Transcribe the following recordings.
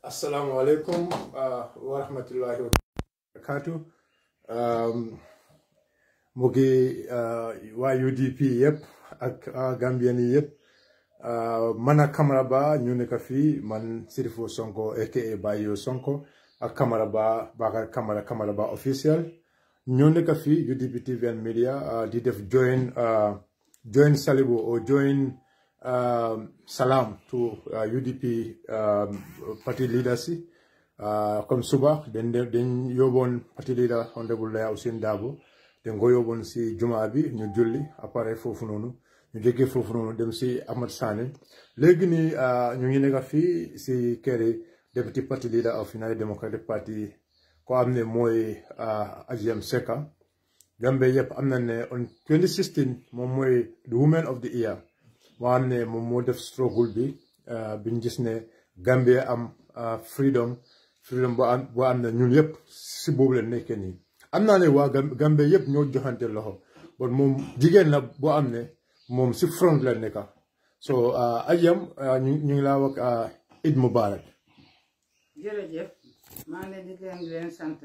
Assalamu alaikum wa rahmatullahi wa barakatuh. Mu ngi waa UDP yëpp ak Gambian yi yëpp man ak Camara Bah ñu nekk fii man Sirifo Sonko aka Bayo Sonko ak Camara Bah Bakar Camara Bah official ñu nekk fii UDP TV and Media di def join Salibo or join salam to UDP party leaders comme suba den yobon party leader honorable Laya Ousainou Darboe den go yobon si juma bi ñu julli après fofu nonu ñu jógee fofu nonu dem si Ahmad Sané légui ni ñu ngi nekk fi si kéré deputy party leader of United Democratic Party ko amne moy Ajiem Seka Gambia yep amna ne on 2016 mom moy the woman of the year moo am ne moom moo def struggle bi biñ gis ne Gambia am freedom boo am ne ñun yëpp si boobu la nekkee nii am naa ne waa Gambia yëpp ñoo joxante loxo bon moom jigéen la boo am ne moom si front la nekka so Ajiem ñu ngi laa wax Eid Mubarak. jërëjëf maa ngi leen di leen sant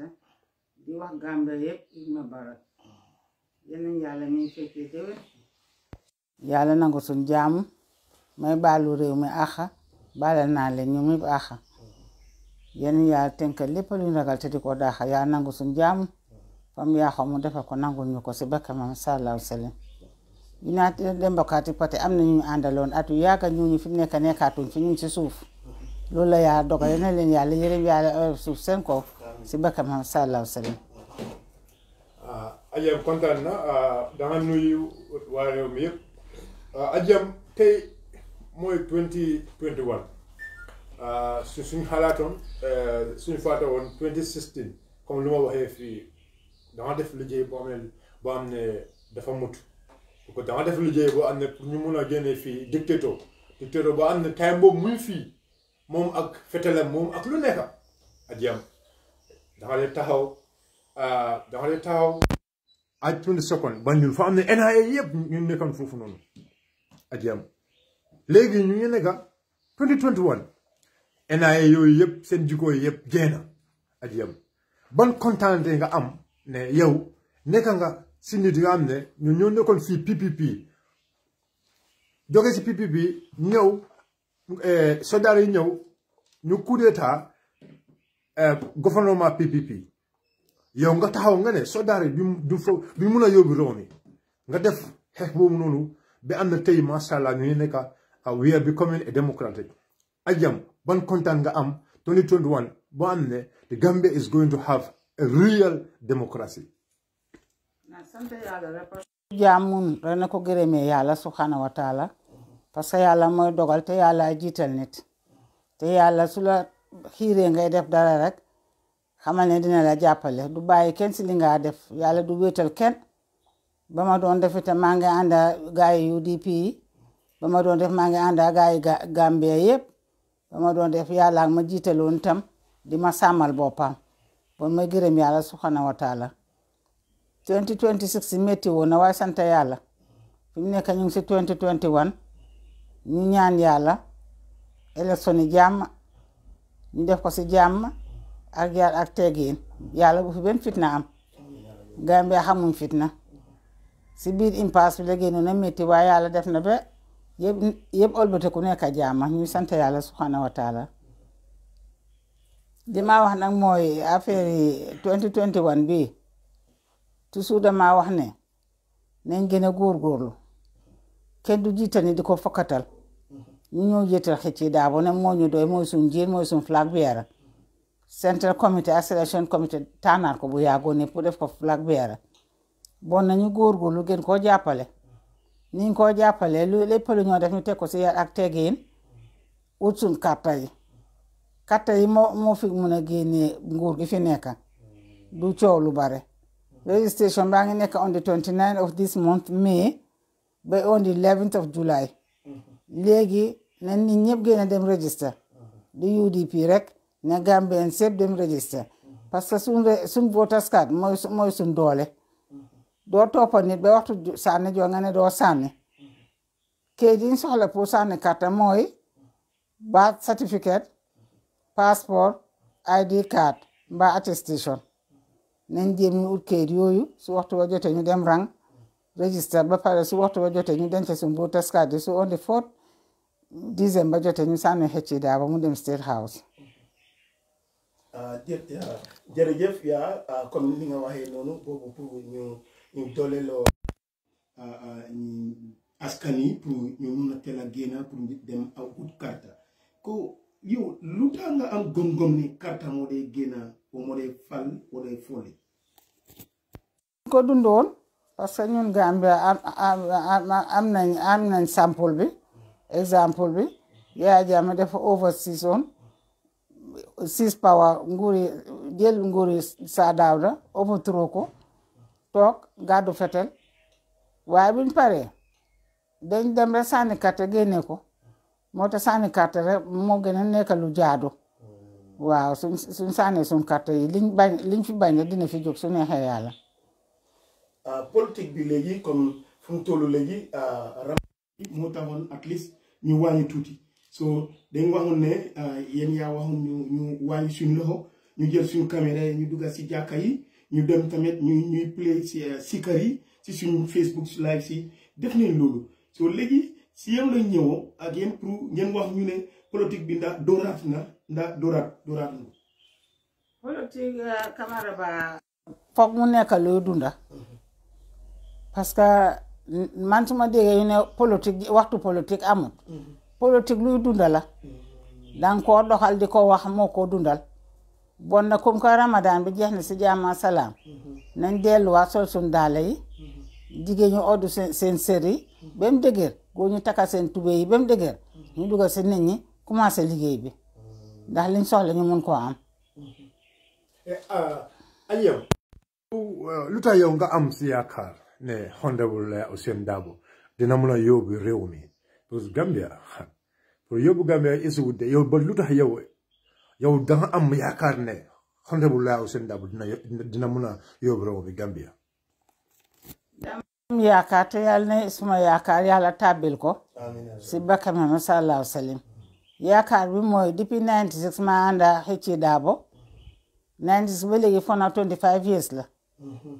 di wax Gambia yëpp Eid Mubarak yéen yàlla mi fekkee déwén yàlla nangu suñ jaamu may baalu réew mi axa baalal naa leen ñu mi axa yéen yàlla tënkal lépp lu ñu ragal te di ko daaxa yàlla nangu suñ jaamu fam yaaxoo mu defe ko nangul ñu ko si bakka mam sallallahu alayhi wa sallam United Democratic Party am na ñu àndaloon atu yaaga ñu fi nekk nekkaatuñ fi ñu si suuf loolu la yàlla dogal na leen yàlla yërëm yàlla suuf seen ko si bakka mam sallallahu alayhi wa sallam Ajiem kontaan na danga nuyu waa réew mi yëpp Ajiem tey mooy 2021 suñ xalaatoon suñ faata woon 2016 comme lu ma waxee fii danga def liggéey boo am ne dafa mut parce que danga def liggéey boo am ne pour ñu mun a génne fii dictateur boo am ne time boobu muy fii moom ak fetelam moom ak lu nekka Ajiem danga leen taxaw aj 22 Banjul fa am ne NIA yëpp ñu nekkoon foofu noonu Ajiem léegi ñu ngi nekka 2021 NIA yooyu yëpp seen jikko yi yëpp génn Ajiem ban kontaante nga am ne yow nekka nga si nit nga am ne ñu ñoo nekkoon fii PPP jóge si PPP ñëw soldat yi ñëw ñu coup d'état gouvernement PPP yow nga taxaw nga ne soldat yi bi mun a yóbbu réew mi nga def xeex boobu noonu ba am na tey macha allah ñu ngi nekk we are becoming a democratic Ajiem ban kontaan nga am 2021 boo am ne the Gambia is going to have a real democracy. sant yàlla rek jaamun rek na ko gërëmee yàlla subhanahu wa taala parce que yàlla mooy dogal te yàlla jiital nit te yàlla su la xiiree ngay def dara rek xamal ne dina la jàppale du bàyyi kenn si li nga def yàlla du wéetal kenn ba ma doon def itam maa ngi ànda gaay UDP yi ba ma doon def maa ngi ànda gaay Gambia yëpp ba ma doon def yàlla ma jiitaloon itam di ma sàmmal boppam bon may gërëm yàlla subhanahu wa taala 2026 métti woon na waaye sant yàlla fi mu nekk ñu ngi si 2021 ñu ñaan yàlla élection yi jàmm ñu def ko si jàmm ak yar ak teggin yàlla bu fi benn fitna am Gambia xamuñ fitna si biir impasse bi la génnoon na métti waaye yàlla def na ba yëpp olbate ku nekk jàmm ñuy sant yàlla subhanahu wa taala li ma wax nag mooy affaire yi 2021 bii toujours dama wax ne nañ gën a góorgóorlu kenn du jiital ni di ko fokkatal ñu ñoo jiital xëcc Darboe ne moo ñu doy mooy suñ jiir mooy suñ flag bearer Central Committee ak Selection Committee tànnaat ko bu yàggoon ne pour def ko flag bearer bon nañu góorgóorlu gën koo jàppale niñ koo jàppale lu lépp lu ñoo def ñu teg ko si yar ak teggin ut suñ kàtta yi moo fi mun a génnee nguur gi fi nekk du coow lu bare registration baa ngi nekk on the 29 of this month May ba on the 11th of July léegi na nit ñëpp gën a dem register du UDP rek ne Gambien sépp dem register parce que suñ voters card mooy suñ doole doo toppa nit ba waxtu sànni joo nga ne doo sànni kayit yi ñu soxla pour sànni carte mooy birth certificate passport ID card mbaa attestation nañ jéem ñu ut kayit yooyu su waxtu wa jotee ñu dem rang register ba pare su waxtu wa jotee ñu denc suñu voters card su on the 4th December jotee ñu sànni xëcc daa ba mu dem State House. jërëjëf yaa comme ni nga waxee noonu boobu pour ñu dooleloo askan yi pour ñu mun a teel a génn pour dem aw ut carte ko yow lu tax nga am gom-gom ni carte moo dee génn moo dee fal moo dee folli ko dundoon parce que ñun Gambia am nañ sample bi exemple bi Yaya Jammeh dafa overseas on 6 power jël nguuri Saa Dawda overthrow ko toog gàddu fetel waaye buñ paree dañ dem rek sànni carte génne ko moo tax sànni carte rek moo gën a nekk lu jaadu waaw suñ sànnee suñ carte yi liñ fi bañ dina fi jóg su neexee yàlla. politique bi léegi comme fu mu toll léegi moo taxoon at least ñu wàññi tuuti so dañ waxoon ne yéen yaa waxoon ñu wàññi suñu loxo ñu jël suñu caméra yi ñu duggal si jàkka yi ñu dem tamit ñuy play si sikar yi si suñu Facebook live si def nañ loolu so léegi si yéen lañ ñëwoo ak yéen pour ngeen wax ñu ne politique bi ndax dooraat na ndax dooraat na. politique Camara Bah foog mu nekk luy dunda parce que man su ma déggee ñu ne politique waxtu politique amul. politique luy dunda la. danga koo doxal di ko wax moo ko dundal. bon na comme que Ramadan bi jeex na si jàmm salaam. nañ delluwaat sol suñ daala yi. jigéen ñu oddu seen sër yi. ba mu dëgër góor ñu takka seen tubéy yi ba mu dëgër. ñu dugal si nit ñi commencé liggéey bi. ndax liñ soxla ñu mun koo am. Aliou. lu tax yow nga am si yaakaar ne Honorable Ousainou Darboe dina mun a yóbbu réew mi parce que Gambia pour yóbbu Gambia isuwut de yow ba lu tax yow da nga am yaakaar ne Honorable Ousainou Darboe dina mun a yóbbu réew mi Gambia. am yaakaar te yàlla ne suma yaakaar yàlla tàbbil ko. si bakka Muhammad sallallahu alayhi wa sallam yaakaar bi mooy depuis 96 ma ànda Hecci Darboe 96 ba léegi fona 25 years la.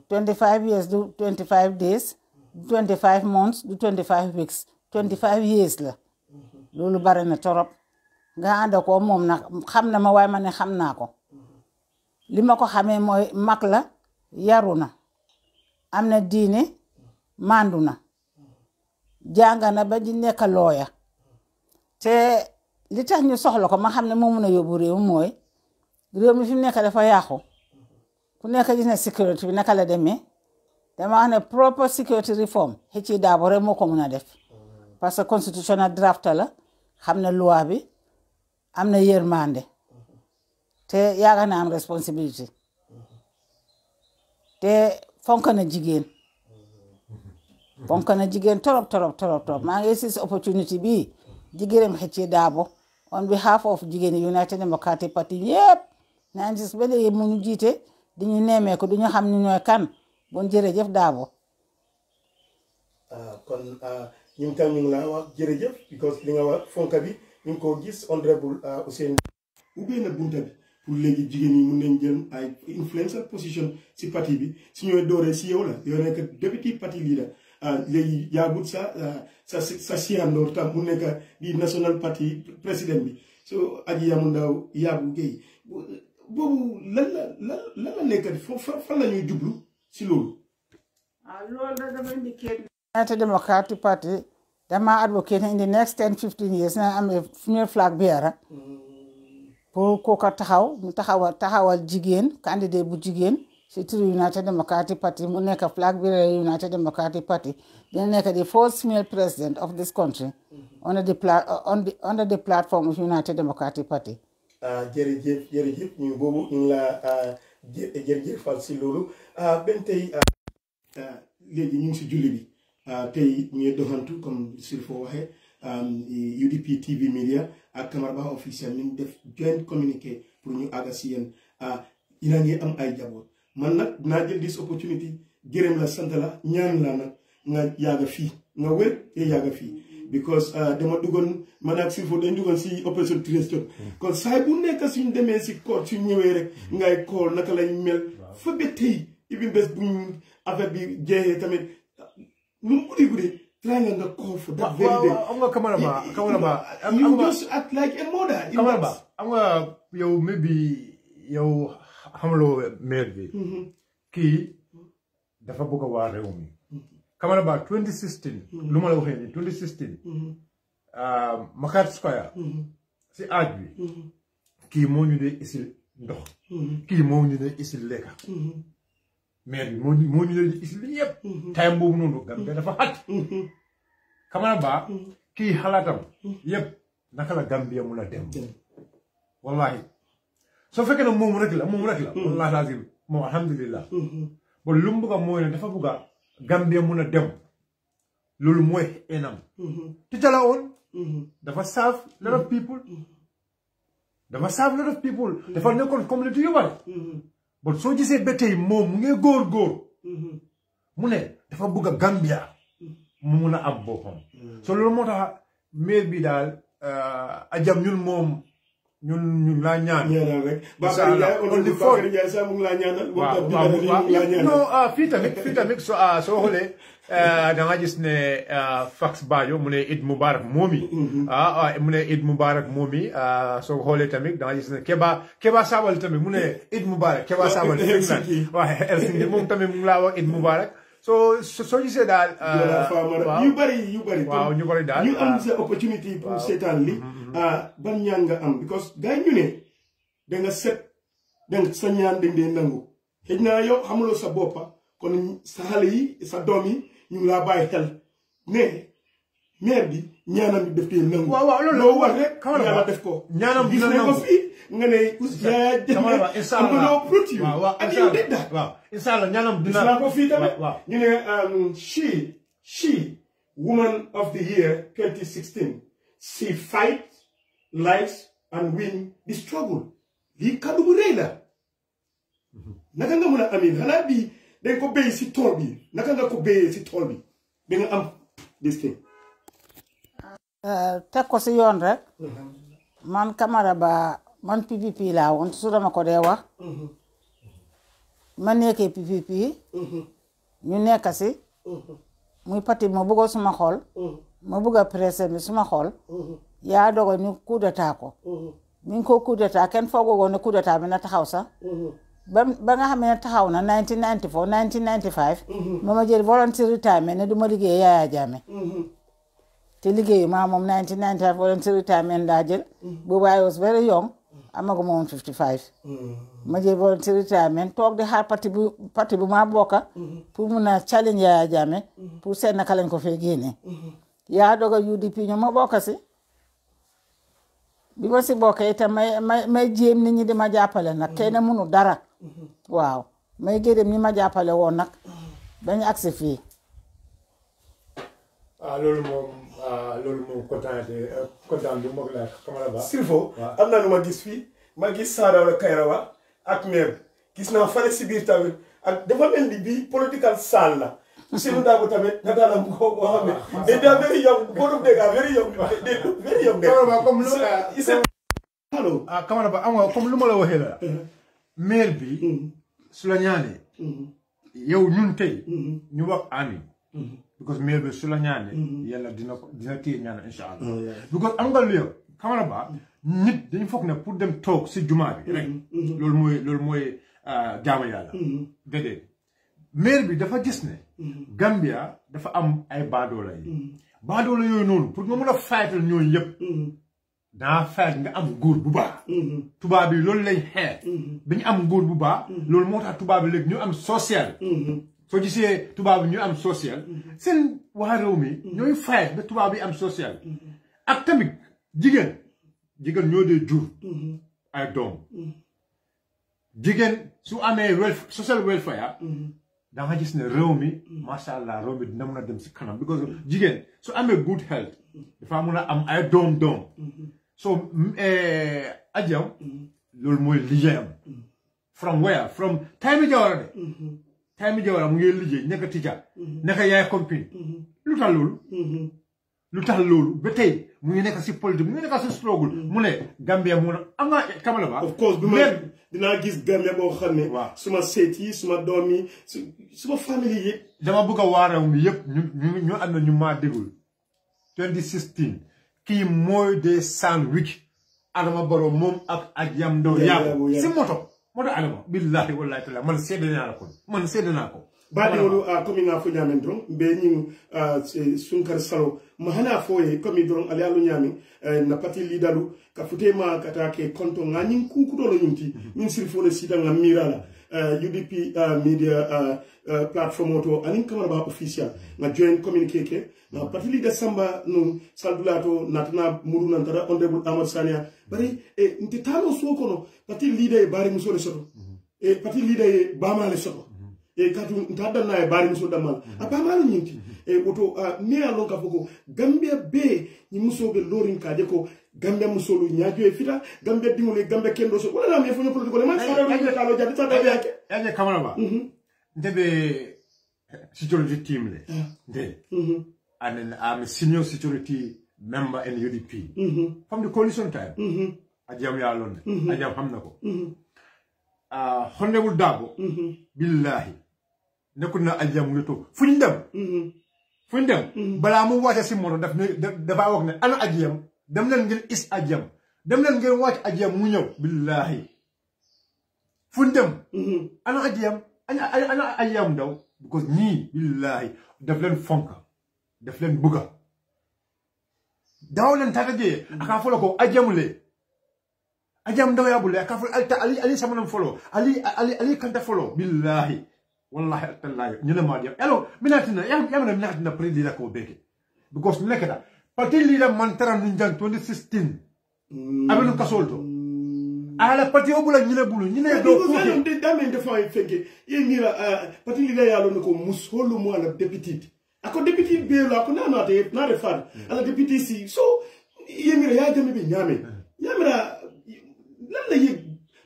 25 years du 25 days du 25 months du 25 weeks 25 years la loolu bari na torop nga ànd ko moom nag xam na ma waaye ma ne xam naa ko li ma ko xamee mooy mag la yaru na am na diine mandu na jàng na ba di nekk looya te li tax ñu soxla ko ma xam ne moo mun a yóbbu réew mooy réew mi fi mu nekk dafa yàqu ku nekk gis na sécurité bi naka la demee dama wax ne proper security reform Hecci Darboe rek moo ko mun a def parce que constitutional draft la xam na loi bi am na yërmande te yaaga na am responsibility te fonk na jigéen torop maa ngi sis opportunity bi jigéenam Hecci Darboe on behalf of jigéen United Democratic Party yépp naan gis ba léegi mu ñu jiite di ñu neemee ko du ñu xam ni ñooy kan bon jërëjëf Darboe. kon ñun tam ñu ngi laa wax jërëjëf because li nga wax fonka bi ñu ngi ko gis Honorable Ousainou ubbee na bunta bi pour léegi jigéen ñi mun nañ jël ay influencer position si parti bi si ñooy dooree si yow la yow nekk deputy party leader léegi yaagut sa siyandoor tam mu nekk di national party président bi so Aji Yamu Ndaw Yaabu Gueye boobu lan la nekk fan la ñuy jublu si loolu. loolu da dama indicate United Democratic Party dama advocate in the next 10-15 years na am a female flag bearer pour kooka taxaw mu taxawal jigéen candidat bu jigéen si turu United Democratic Party mu nekk flag bearer United Democratic Party dina nekk the first female president of this country under the platform of United Democratic Party. jërëjëf ñu boobu ñu la jërëjëfal si loolu benn tey léegi ñu ngi si julli bi tey ñu ngi doxantu comme Sirifo waxee UDP TV Media ak Camara Bah officiel ñu def joint communiqué pour ñu àgga si yéen yéen a ngi am ay jaboot man nag naa jël this opportunity gërëm la sant la ñaan la nag nga yàgga fii nga wér te yàgga fii because dama duggoon man ak Sirfo dañ duggoon si opération Treston kon saay bu nekk suñ demee si court suñ ñëwee rek ngay kool naka lañ mel fa ba tey even bés buñ affaire bi jeexee tamit lu mu guddi try nga call for that very day am nga Kamara Ba you just act like a mother Kamara Ba am nga yow maybe yow xamuloo maire bi kii dafa bëgg a waa réew mi Kamara Ba 2016 lu ma la waxee ni 2016 Makati Square si aaj bi kii moo ñu dee isil ndox kii moo ñu dee isil lekka maire bi moo ñu dee isil li yëpp time boobu noonu Gambia dafa xat Kamara Ba kii xalaatam yëpp naka la Gambia mun a dem wallahi soo fekkee ne moom rek la wallahi lazim moom alhamdulillah bon lu mu bëgg a mooy ne dafa bëgg a Gambia mun a dem loolu mooy enam te jala woon dafa serve lot of people dafa nekkoon communauté yu bari bon soo gisee ba tey moom mu ngi góor mu ne dafa bëgg a Gambia mu mun a am boppam so loolu moo tax maire bi daal ajam ñun laa ñaan rek Bakary Ndiaye sax mu ngi laa ñaanal non fii tamit soo xoolee da nga gis ne Fax Bajo mu ne Eid Mubarak moomi mu ne Eid Mubarak moomi soo xoolee tamit da nga gis ne Keba Sabal tamit mu ne Eid Mubarak Keba Sabal waaw Helsinki moom tamit mu ngi laa wax Eid Mubarak soo gisee daal yu bari waaw ñu bari daal ñu am sa opportunity pour seetaan li ban ñaan nga am because gars ñu ne danga set danga sa ñaan dañ dee nangu xëj naa yow xamuloo sa boppa kon sa xale yi sa doom yi ñu ngi laa bàyyi xel ne maire bi ñaanam bi def dee nangu waaw loo wax rek yàlla def ko ñaanam gis nañ ko fii nga ne am nga loo prot you and you did that inshallah ñaanam dina gis naa ko fii tamit ñu ne she woman of the year 2016 she fight lies and win the struggle lii kaddu bu rëy la naka nga mën a amee xanaa bi dañ ko béy si tool bi naka nga ko béyee si tool bi da nga am this thing teg ko si yoon rek man Kamara Ba man PPP laa woon su dama ko dee wax ma nekkee PPP ñu nekk si muy parti ma bëggoon suma xol ma bëgg a pressé mi suma xol yaa dogal ñu coup d'état ko ñu ngi ko coup d'état kenn foogoon ne coup d'état bi na taxaw sax ba nga xam ne taxaw na 1994 1995 ma jël volunteer retirement ne du ma liggéey Yaya Jammeh te liggéeyu maa moom 1995 volunteer retirement daa jël boobu I was very young amaguma woon 55 ma jël volunteer retirement toog di xaar parti bu maa bokka pour mun a challenge Yaya Jammeh pour seet naka lañ ko fee génnee yaa dogal UDP ñu ma bokka si bi ma si bokkee itam may jéem nit ñi di ma jàppale nag kenn mënu dara waaw may gërëm ñi ma jàppale woon nag bañ agsi fii loolu moom kontaan bi moom la Kamara Ba Sirfo am na lu ma gis fii ma gis Saadawra Kairaba ak maire gis naa fale si biir tamit ak dafa mel ni bii political salle la Ousseynou Dabo tamit nataalam boo xam ne they are very young both of them are very young very young Kamara Ba comme allo Kamara Ba am nga comme lu ma la waxee la maire bi su la ñaanee yow ñun tey ñu wax amin because maire bi su la ñaanee yàlla dina téye ñaan insha allah because am nga lu yow Kamara Ba nit dañu foog ne pour dem toog si jumaa bi rek loolu mooy jaamu yàlla déedéet maire bi dafa gis ne Gambia dafa am ay baadoola yi baadoola yooyu noonu pour nga mën a faytal ñooñu yëpp daa fayat nga am góor bu baax tubaab bi loolu lañ xeer dañu am góor bu baax loolu moo tax tubaab bi léegi ñu am social soo gisee tubaab bi ñu am social seen waa réew mi ñooy fayat ba tubaab bi am social ak tamit jigéen ñoo dee jur ay doom jigéen su amee social welfare da nga gis ne réew mi macha allah réew mi dina mën a dem si kanam because jigéen su amee good health dafa mën a am ay doom so ajam loolu mooy liggéeyam from where from Time Jawara de Time Jawara mu ngi liggéey nekk tija nekk yaay compagnie lu tax loolu lu tax loolu ba tey mu ngi nekk si politique mu ngi nekk si struggle mu ne Gambia mu ne am nga Kamala Ba of course dinaa gis Gambia boo xam ne suma seet yi suma doom yi suma famille yi dama bëgg a waaraw mi yëpp ñu am na ñu maa dégul 2016 kii mooy de sandwich Adama Barrow moom ak Yam Ndaw yaago si moto Adama billahi wallahi taala man seede naa ko baɗiwolu komi nga fo ñamen doron mbe ñin sunkar salo ma hana fo ye komi doron ali alu ñamin na pati lidalu ka futema kata ke konto nga ñin kukutolo ñinti min sirfole sida nga mirala UDP media platform oto anin Kamara Ba official nga joint communique ke nga pati lida samba no saldulato natana muru nantara honorable Amadou Sania bari nte talo so kono pati lida e bari musole soto e pati lida e bamale soto e katu ntadana e bari muso damal abamalo nyinti e woto ne alon ka foko Gambia be ni muso be lorin ka de ko Gambia muso lu nyaajo e fita Gambia dingole Gambia kendo so wala me fonyo politiko man sa do talo jadi sa do yake yaje Kamara Ba ndebe security team le nde and I'm a senior security member in UDP from the coalition time ajam ya lon ajam hamna ko honorable Dabo billahi nekul na aljam yoto fuñ dem bala mu wacce ci mono dafa wax ne ana ajiyam dem len ngeen is ajiyam dem len ngeen wacc ajiyam mu ñew billahi fuñ dem ana ajiyam ana ajiyam daw because ñi billahi daf len fonka daf len buga daw len tataje aka folo ko ajiyamule ajam daw yabule aka folo ali samanam folo ali kanta folo billahi wallahi atallahi ñu ne ma dem elo minatina yamna minatina président ko beke because nekata parti leader man taram ñu jang 2016 abelu kasolto ala parti obula ñu ne bulu ñu ne do ko de dame de fa feke ye mira parti leader ya lo ko musolo mo ala député ako député be lo ako na de fad ala député si so ye mira ya jame be nyamira lan la ye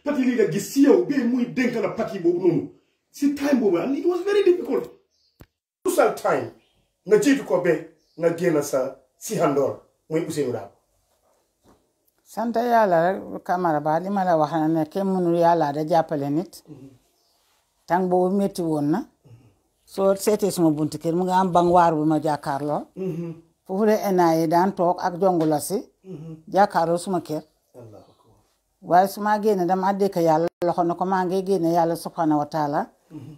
parti leader gi si yow be muy denkala parti bobu nonu si time bobu and it was very difficult usal time nga jitu ko be nga gena sa si handor muy Ousainou Darboe santa yàlla rek Kamara Ba li ma la wax na ne kenn mënul yàlla da jàppale nit tàng boobu métti woon na soo seetee suma buntu kër mu nga am bangwaar bu ma jàkkaarloo foofu de enaa daan toog ak jongula si jàkkaarloo suma kër waaye su ma génne dama dëkk yàlla loxo na ko maa ngi génne yàlla subhanahu wa taala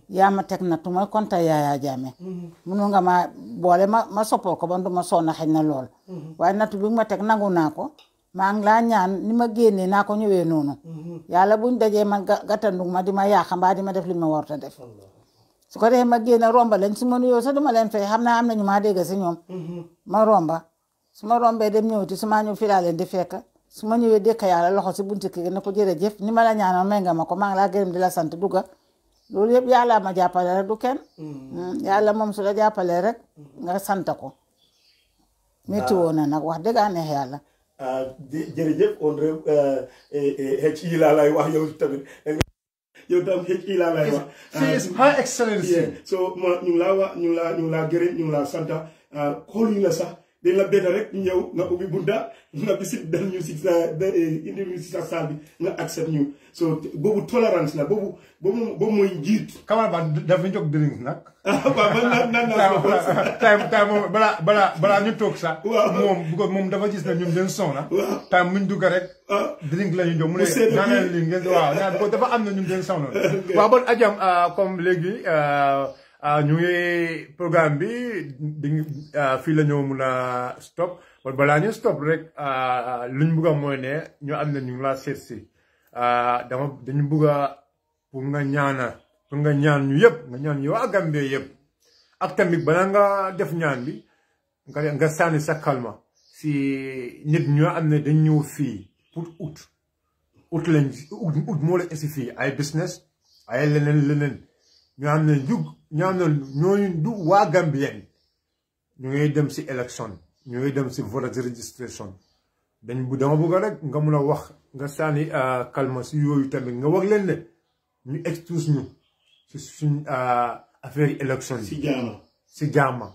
yaa ma teg na tuma konta Yaya Jammeh munu nga ma boole ma soppoo ko ba nduma sonna xëy na lool waaye nattu bi ma teg nangu naa ko maa ngi laa ñaan ni ma génnee naa ko ñëwee noonu yàlla buñ dajee man gàttandu ma di ma yaaxa mbaa di ma def li ma warta def su ko defee ma génne romba leen su ma nuyoo sax duma leen fay xam naa am nañu maa dégg si ñoom ma romba su ma rombee dem ñëwti su ma ñëw fi laa leen di fekk su ma ñëwee dëkk yàlla loxo si buntu kii ne ko jërëjëf ni ma la ñaanoon may nga ma ko maa ngi laa gërëm di la sant dugga loolu yëpp yàlla ma jàppale rek du kenn yàlla moom su la jàppalee rek nga sant ko métti woon na nag wax dëgg neex yàlla jërëjëf honorable HE laa lay wax yow tamit yow tam HE laa lay wax Her Excellency so ma ñu ngi laa gërëm ñu ngi laa sant xooluñu la sax dañ la betta rek ñu ñëw nga ubbi bunta nga bisit dal ñu si sa indi ñu si sa saal bi nga accept ñu so boobu tolérance la boobu mooy njiit Kamara Ba dafa jóg drinks nag time balaa ñu toog sax moom dafa gis ne ñun den sona time muñ dugga rek drink la ñu jox mu ne naaneel li ngeen waaw ñaan ko dafa am na ñun den sona waaw bon ajam comme léegi ñu ngi programme bi fii la ñoo mun a stop bon balaa ñu stop rek luñ bugg a mooy ne ñu am ne ñu ngi laa seet si dañu bugg a pour nga ñaan ñu yëpp nga ñaan yow ak Gambie yëpp ak tamit balaa nga def ñaan bi nga sànni sa kalma si nit ñoo am ne dañ ñëw fii pour ut moo la esi fii ay business ay leneen ñoo am ne ñooñu du waa Gambien ñu ngay dem si élection ñu ngay dem si voter registration dama bëgg rek nga mun a wax nga sànni kalma si yooyu tamit nga wax leen ne ñu excuse ñu si suñ affaire élection si jaama si jaama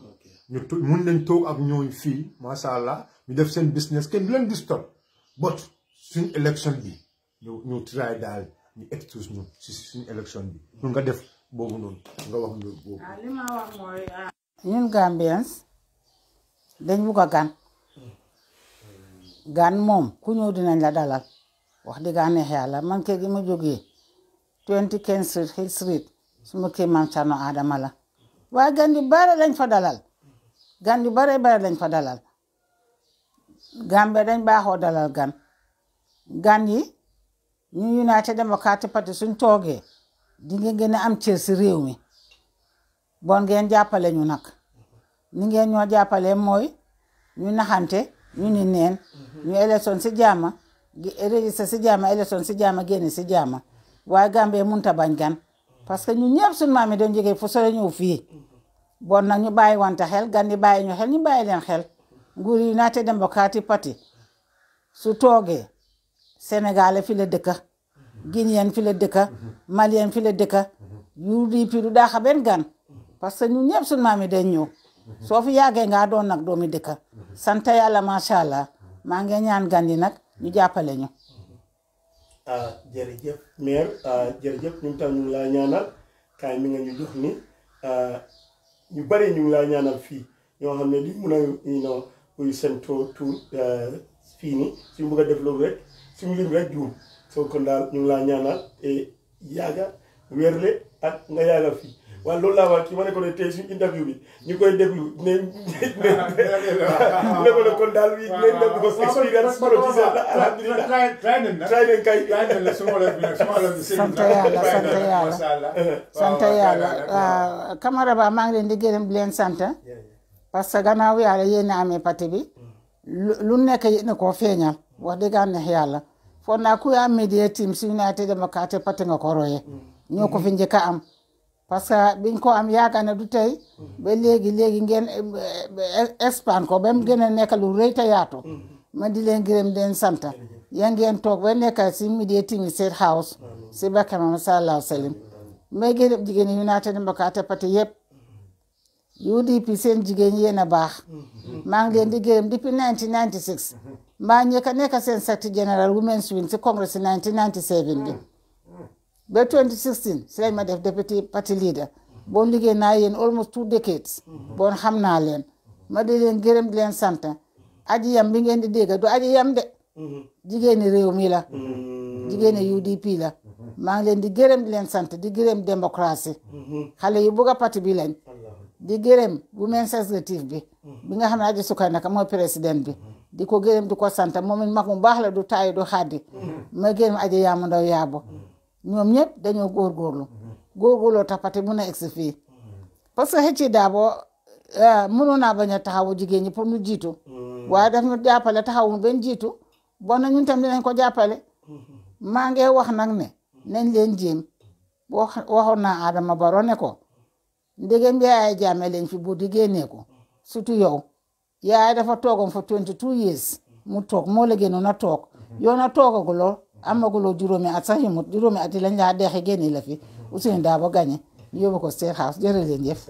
mun nañ toog ak ñooñu fii macha allah ñu def seen business kenn du leen di stop but suñ élection bi ñu try daal ñu excuse ñu si suñ élection bi ñu nga def boobu noonu nga wax loolu boobu. li ma wax mooy ñun Gambians dañ bugg a gan moom ku ñëw dinañ la dalal wax dëgg neex yàlla man kër gi ma jógee 20 Ken Street Hill Street su ma kii Maam Cerno Adama la waaye gan yu bare lañ fa dalal gan yu bare lañ fa dalal Gambia dañ baaxoo dalal gan yi ñu United Democratic Party suñ toogee di ngeen gën a am cër si réew mi bon ngeen jàppale ñu nag ni ngeen ñoo jàppale mooy ñu naxante ñu ni neen ñu élection si jaama registré si jaama élection si jaama génn si jaama waaye Gambie munta bañ gan parce que ñu ñëpp suñu maam yi doon jógee fu sore ñëw fii bon nag ñu bàyyi wante xel gan yi bàyyi ñu xel ñu bàyyi leen xel nguur United Democratic Party su toogee Sénégal fi la dëkka Guinéen fi la dëkka Malien fi la dëkka UDP du daaxa benn gan parce que ñun ñëpp suñu maam yi dañ ñëw soo fi yàggee nga doon nag doomi dëkka sant yàlla macha allah maa ngi ñaan gan yi nag ñu jàppale ñu. jërëjëf maire jërëjëf ñun tam ñu ngi laa ñaanal kaay mi nga ñu jox ni ñu bare ñu ngi laa ñaanal fii ñoo xam ne li mun a uy seen tur fii nii suñu bëgg a def loolu rek suñu lim rek juum soo kon daal ñu ngi laa ñaanal yaaga wérle ak nga yaaga fii waaw loolu laa wax kii ma ne ko ne tey suñu interview bi ñu koy déglu ne ko ne kon daal bi ne ne ko expérience politicien la alhamdulilah try nañ kay sant yàlla Camara Bah maa ngi leen di gërëm di leen sant parce que gannaaw yàlla yéen a amee parti bi lu nekk yéen koo feeñal wax dëgg neex yàlla foog naa ku am media team si United Democratic Party nga ko royee ñoo ko fi njëkk a am parce que biñ ko am yaakaar ne du tey ba léegi ngeen expand ko ba mu gën a nekk lu rëy te yaatu ma di leen gërëm di leen sant ya ngeen toog ba nekk si media team State House si bakka ma sallallahu salim may gërëm jigéen ñi United Democratic Party yëpp UDP seen jigéen yéen a baax maa ngi leen di gërëm depuis 1996 mbaa ñëkk a nekk seen secretary general women's wing si congrès si 1997 bi ba 2016 si lañ ma def deputy party leader bon liggéey naa yéen almost 2 decades bon xam naa leen ma di leen gërëm di leen sant aji yam bi ngeen di dégg du aji yam de jigéeni réew mi la jigéeni UDP la maa ngi leen di gërëm di leen sant di gërëm démocratie xale yu bugg a parti bi lañ di gërëm women's executive bi nga xam ne aji sukay naka mooy président bi di ko gërëm di ko sant moom it mag mu baax la du taayi du xaddi ma gërëm aji yaamu ndaw yaabo ñoom ñëpp dañoo góorgóorloo tax parti mun a egsi fii parce que xëcc daabo mënoon naa bañ a taxawu jigéen ñi pour ñu jiitu waaye daf ñu jàppale taxawu benn jiitu bon na ñun tam dinañ ko jàppale maa ngi wax nag ne nañ leen jéem waxoon naa Adama Barrow ne ko ndegem Yaya Jammeh leen fi bu di génnee ko surtout yow yaay dafa toogoon fa 22 years mu toog moo la génnoon a toog yow na toogaguloo amaguloo juróomi at sax yimut juróomi at yi lañ laa deexee génne la fi Ousainou Darboe gañe ñu yóbbu ko State House jërë leen jëf